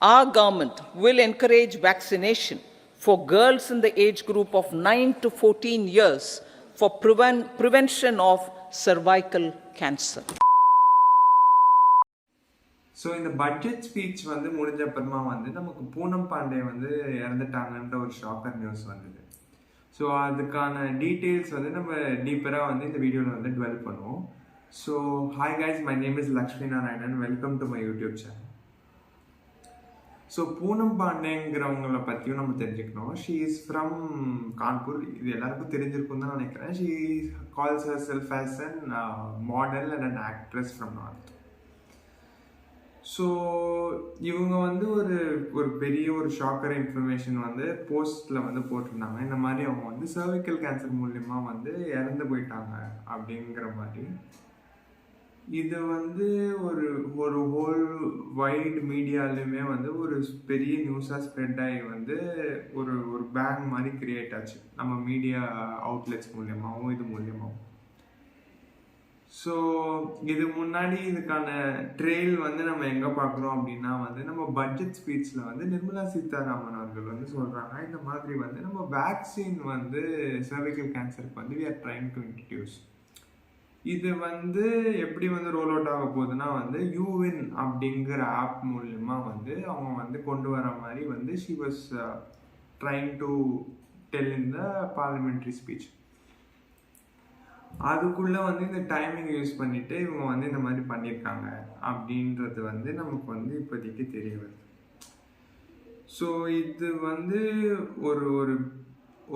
Our government will encourage vaccination for girls in the age group of 9 to 14 years for prevention of cervical cancer. So இந்த budget speech வந்து முடிஞ்ச அப்புறமா வந்து நமக்கு பூனம் பாண்டே வந்து இறந்துட்டாங்கன்ற ஒரு ஷாக்கர் நியூஸ் வந்தது. ஸோ அதுக்கான டீட்டெயில்ஸ் வந்து நம்ம டீப்பராக வந்து இந்த வீடியோவில் வந்து டுவெல் பண்ணுவோம். So hi guys, my name is Lakshmi Narayanan. Welcome to my YouTube channel. So Poonam பாண்டேங்கிறவங்கள பற்றியும் நம்ம தெரிஞ்சுக்கணும். She is from Kanpur. இது எல்லாருக்கும் தெரிஞ்சிருக்கும் தான் நினைக்கிறேன். She calls herself as an model and an actress from north. So இவங்க வந்து ஒரு பெரிய ஒரு ஷாக்கர் இன்ஃபர்மேஷன் வந்து போஸ்ட்டில் வந்து போட்டிருந்தாங்க. இந்த மாதிரி அவங்க வந்து சர்விக்கல் கேன்சர் மூலிமா வந்து இறந்து போயிட்டாங்க அப்படிங்கிற மாதிரி. இது வந்து ஒரு ஹோல் வைட் மீடியாலையுமே வந்து ஒரு பெரிய நியூஸாக ஸ்ப்ரெட் ஆகி வந்து ஒரு பேங் மாதிரி கிரியேட் ஆச்சு நம்ம மீடியா அவுட்லெட்ஸ் மூலியமாகவும் இது மூலியமாகவும். ஸோ இது முன்னாடி இதுக்கான ட்ரெயில் வந்து நம்ம எங்கே பார்க்குறோம் அப்படின்னா வந்து நம்ம பட்ஜெட் ஸ்பீச்சில் வந்து நிர்மலா சீதாராமன் அவர்கள் வந்து சொல்கிறாங்க, இந்த மாதிரி வந்து நம்ம வேக்சின் வந்து சர்விக்கல் கேன்சருக்கு வந்து we are trying to introduce. இது வந்து எப்படி வந்து ரோல் அவுட் ஆக போகுதுன்னா வந்து யூவின் அப்படிங்கிற ஆப் மூலமா வந்து அவங்க வந்து கொண்டு வர மாதிரி வந்து she was trying to tell in the parliamentary speech. அதுக்குள்ளே வந்து இந்த டைமிங் யூஸ் பண்ணிவிட்டு இவங்க வந்து இந்த மாதிரி பண்ணியிருக்காங்க அப்படின்றது வந்து நமக்கு வந்து இப்போதைக்கு தெரிய வருது. ஸோ இது வந்து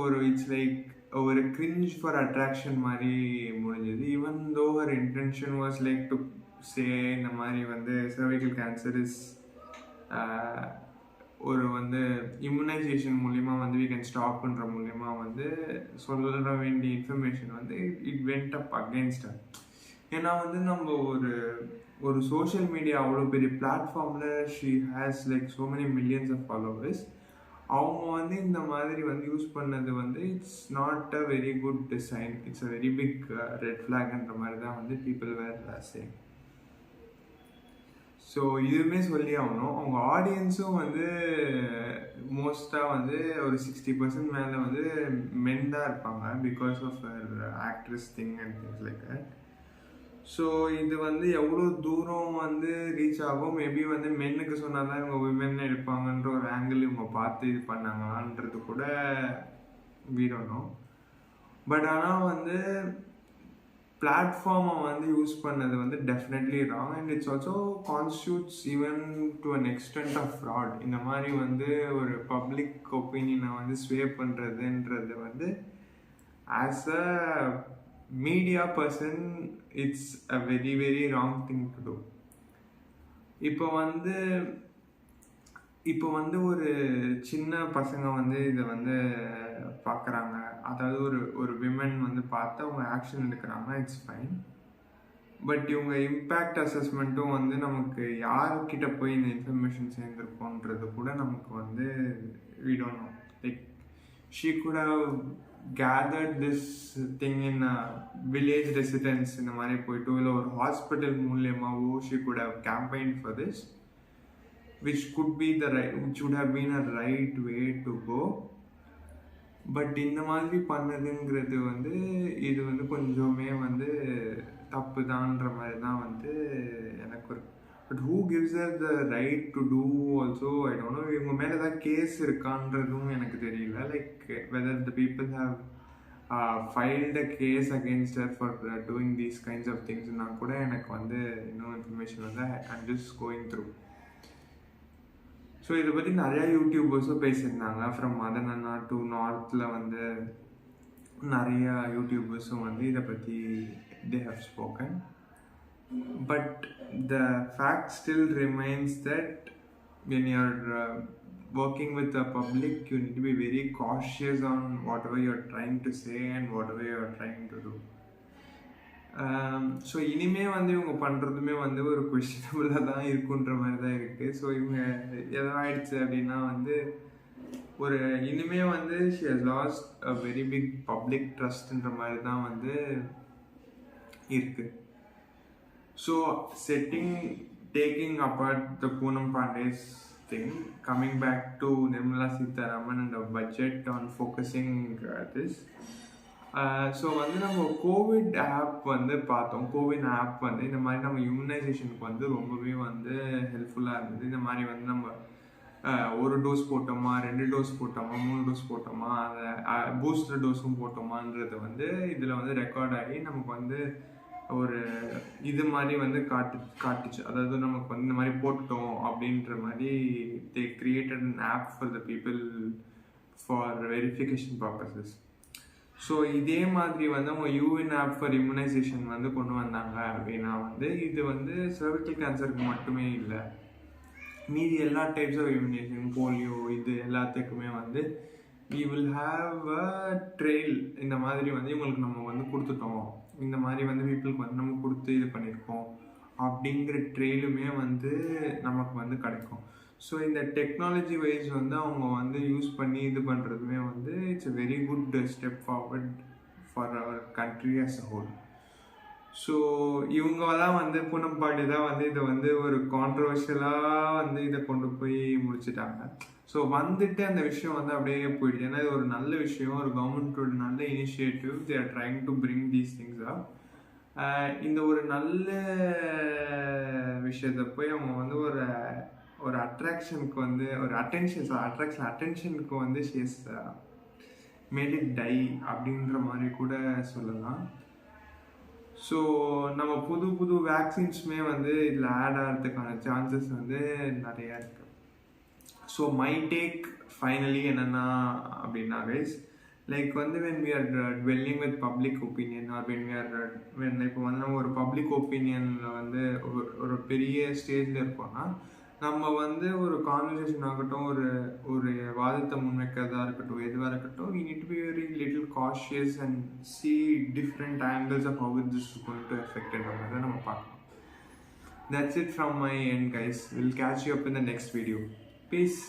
ஒரு இட்ஸ் லைக் ஒரு கிரிஞ்ச் ஃபார் அட்ராக்ஷன் மாதிரி முடிஞ்சது. Even though her intention was like to say இந்த மாதிரி வந்து சர்விக்கல் கேன்சர் இஸ் ஒரு வந்து இம்யூனைசேஷன் மூலிமா வந்து வி கேன் ஸ்டாப் பண்ணுற மூலிமா வந்து சொல்ல வேண்டிய இன்ஃபர்மேஷன் வந்து இட் வெண்ட் அப் அகெயின்ஸ்ட். ஏன்னா வந்து நம்ம ஒரு சோஷியல் மீடியா அவ்வளோ பெரிய பிளாட்ஃபார்மில் she has like so many millions of followers. அவங்க வந்து இந்த மாதிரி வந்து யூஸ் பண்ணது வந்து it's not a very good design, it's a very big red ஃப்ளாக்ன்ற மாதிரி தான் வந்து பீப்புள் வேர் சேயிங். ஸோ இதுவுமே சொல்லி ஆகணும், அவங்க ஆடியன்ஸும் வந்து மோஸ்ட்டாக வந்து ஒரு 60% மேலே வந்து மென் தான் இருப்பாங்க because of actress thing and things like that. So இது வந்து எவ்வளோ தூரம் வந்து ரீச் ஆகும், மேபி வந்து மென்னுக்கு சொன்னால் தான் இவங்க விமென் எடுப்பாங்கன்ற ஒரு ஆங்கிள் இவங்க பார்த்து இது பண்ணாங்களான்றது கூட we don't know. பட் ஆனால் வந்து பிளாட்ஃபார்மை வந்து யூஸ் பண்ணது வந்து definitely wrong and it's also constitutes even to an extent of fraud. இந்த மாதிரி வந்து ஒரு பப்ளிக் ஒப்பீனியனை வந்து ஸ்வே பண்ணுறதுன்றது வந்து as a media person it's a very very wrong thing to do. இப்போ வந்து ஒரு சின்ன பசங்க வந்து இதை வந்து பார்க்குறாங்க, அதாவது ஒரு விமன் வந்து பார்த்து அவங்க ஆக்ஷன் எடுக்கிறாங்க, இட்ஸ் ஃபைன். பட் இவங்க இம்பேக்ட் அசஸ்மெண்ட்டும் வந்து நமக்கு யார்கிட்ட போய் இந்த இன்ஃபர்மேஷன் சேர்ந்துருக்கோன்றது கூட நமக்கு வந்து we don't know. Like she could have gathered this thing in a village residence இந்த மாதிரி போயிட்டு இல்லை ஒரு hospital மூலியமாவோ she could have campaigned for this, which would have been a right way to go. But இந்த மாதிரி பண்ணதுங்கிறது வந்து இது வந்து கொஞ்சமே வந்து தப்பு தான்ற மாதிரி தான் வந்து எனக்கு ஒரு. But who gives her the right to do also I don't know. இவங்க மேலே ஏதாவது கேஸ் இருக்கான்றதும் எனக்கு தெரியல. Like whether the people have filed a case against her for doing these kinds of things னா கூட எனக்கு வந்து இன்னும் இன்ஃபர்மேஷன் வந்து I'm just going through. So இதை பற்றி நிறையா யூடியூபர்ஸும் பேசியிருந்தாங்க. ஃப்ரம் மதன் அண்ணா டு நார்த்தில் வந்து நிறையா யூடியூபர்ஸும் வந்து இதை பற்றி they have spoken. But the fact still remains that when you're working with the public, you need to be very cautious on whatever you're trying to say and whatever you're trying to do. So இனிமே வந்து இவங்க பண்ணுறதுமே வந்து ஒரு கொஸ்டினபுளாக தான் இருக்குன்ற மாதிரி தான் இருக்குது. ஸோ இவங்க எதோ ஆயிடுச்சு அப்படின்னா வந்து ஒரு இனிமே வந்து she has lost a very big public ட்ரஸ்ட்ன்ற மாதிரி தான் வந்து இருக்குது. So taking apart the Poonam Pandey's thing. Coming back to Nirmala Sitharaman and the budget on focusing this. So வந்து நம்ம கோவிட் ஆப் வந்து பார்த்தோம். கோவின் ஆப் வந்து இந்த மாதிரி நம்ம இம்யூனைசேஷனுக்கு வந்து ரொம்பவே வந்து ஹெல்ப்ஃபுல்லாக இருந்தது. இந்த மாதிரி வந்து நம்ம ஒரு டோஸ் போட்டோமா, 2 டோஸ் போட்டோமா, 3 டோஸ் போட்டோமா, அதை பூஸ்டர் டோஸும் போட்டோமான்றது வந்து இதில் வந்து ரெக்கார்ட் ஆகி நமக்கு வந்து ஒரு இது மாதிரி வந்து காட்டுச்சு. அதாவது நமக்கு வந்து இந்த மாதிரி போட்டோம் அப்படின்ற மாதிரி they created an app for the people for verification purposes. So இதே மாதிரி வந்து அவங்க யூஎன் ஆப் ஃபார் இம்யூனைசேஷன் வந்து கொண்டு வந்தாங்க அப்படின்னா வந்து இது வந்து சர்விக்கல் கேன்சருக்கு மட்டுமே இல்லை, மீதி எல்லா டைப்ஸ் ஆஃப் இம்யூனைசேஷன், போலியோ, இது எல்லாத்துக்குமே வந்து we will have a trail. இந்த மாதிரி வந்து இவங்களுக்கு நம்ம வந்து கொடுத்துட்டோம், இந்த மாதிரி வந்து பீப்புளுக்கு வந்து நம்ம கொடுத்து இது பண்ணியிருக்கோம் அப்படிங்கிற ட்ரெயிலுமே வந்து நமக்கு வந்து கிடைக்கும். ஸோ இந்த டெக்னாலஜி வைஸ் வந்து அவங்க வந்து யூஸ் பண்ணி இது பண்ணுறதுமே வந்து it's a very good step forward for our country as a whole. So இவங்கெல்லாம் வந்து பூனம்பாடி தான் வந்து இதை வந்து ஒரு கான்ட்ரவர்ஷியலாக வந்து இதை கொண்டு போய் முடிச்சுட்டாங்க. ஸோ வந்துட்டு அந்த விஷயம் வந்து அப்படியே போயிடுச்சு. ஏன்னா இது ஒரு நல்ல விஷயம், ஒரு கவர்மெண்ட்டோட நல்ல initiative. They are trying to bring these things அப். இந்த ஒரு நல்ல விஷயத்தை போய் அவங்க வந்து ஒரு அட்ராக்ஷனுக்கு வந்து ஒரு அட்டென்ஷனுக்கு வந்து ஷீஸ் மேட் இட் டை அப்படின்ற மாதிரி கூட சொல்லலாம். ஸோ நம்ம புது வேக்சின்ஸுமே வந்து இதில் ஆட் ஆகிறதுக்கான சான்சஸ் வந்து நிறையா இருக்குது. ஸோ மை டேக் ஃபைனலி என்னென்னா அப்படின்னா கைஸ், லைக் வந்து when we are dwelling with public opinion or when இப்போ வந்து நம்ம ஒரு பப்ளிக் ஒப்பீனியனில் வந்து ஒரு பெரிய ஸ்டேஜில் இருக்கோம்னா நம்ம வந்து ஒரு கான்வர்சேஷன் ஆகட்டும், ஒரு வாதத்தை முன்வைக்கிறதா இருக்கட்டும், எதுவாக இருக்கட்டும், we need to be very little cautious and see different angles of how this is going to affect it. அதை நம்ம பார்க்கலாம். That's it from my end guys. We'll catch you up in the next video. Peace.